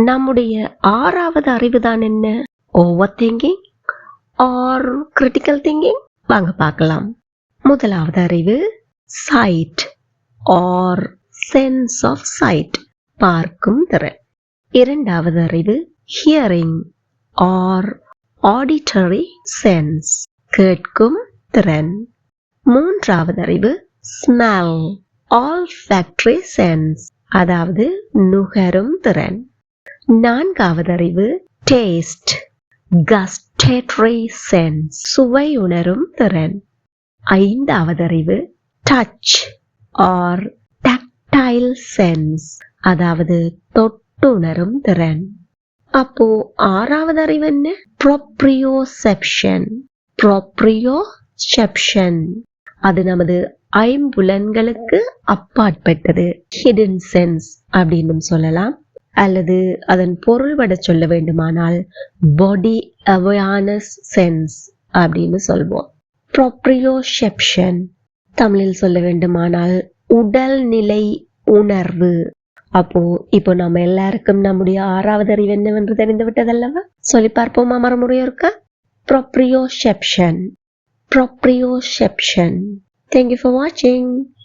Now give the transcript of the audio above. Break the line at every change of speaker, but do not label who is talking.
நம்முடைய ஆறாவது அறிவுதான் என்ன? Over thinking or critical thinking? வாங்க பார்க்கலாம். முதலாவது அறிவு sight or sense of sight, பார்க்கும் திறன். இரண்டாவது அறிவு ஹியரிங் ஆர் ஆடிட்டரி சென்ஸ், கேட்கும் திறன். மூன்றாவது அறிவு ஸ்மெல் ஆல்ஃபேக்டரி சென்ஸ், அதாவது நுகரும் திறன். நான்காவது அறிவு டேஸ்ட் கஸ்டேட்டரி சென்ஸ், சுவை உணரும் திறன். ஐந்தாவது அறிவு டச் ஆர் டாக்டைல் சென்ஸ், அதாவது தொட்டுணரும் திறன். அப்போ ஆறாவது அறிவு என்ன? ப்ரோப்ரியோசெப்ஷன். ப்ரோப்ரியோசெப்ஷன் அது நமது ஐம்புலன்களுக்கு அப்பாற்பட்டது, ஹிடன் சென்ஸ் அப்படின்னு சொல்லலாம். அல்லது அதன் பொருள்பட சொல்ல வேண்டுமானால் பாடி அவேர்னஸ் சென்ஸ் அப்படின்னு சொல்வோம். ப்ரோப்ரியோசெப்ஷன் தமிழில் சொல்ல வேண்டுமானால் உடல்நிலை உணர்வு. அப்போ இப்போ நம்ம எல்லாருக்கும் நம்முடைய ஆறாவது அறிவு என்னவென்று தெரிந்து விட்டதல்லவா? சொல்லி பார்ப்போமா மறுமுறை இருக்கா? ப்ரோப்ரியோசெப்ஷன். Thank you for watching.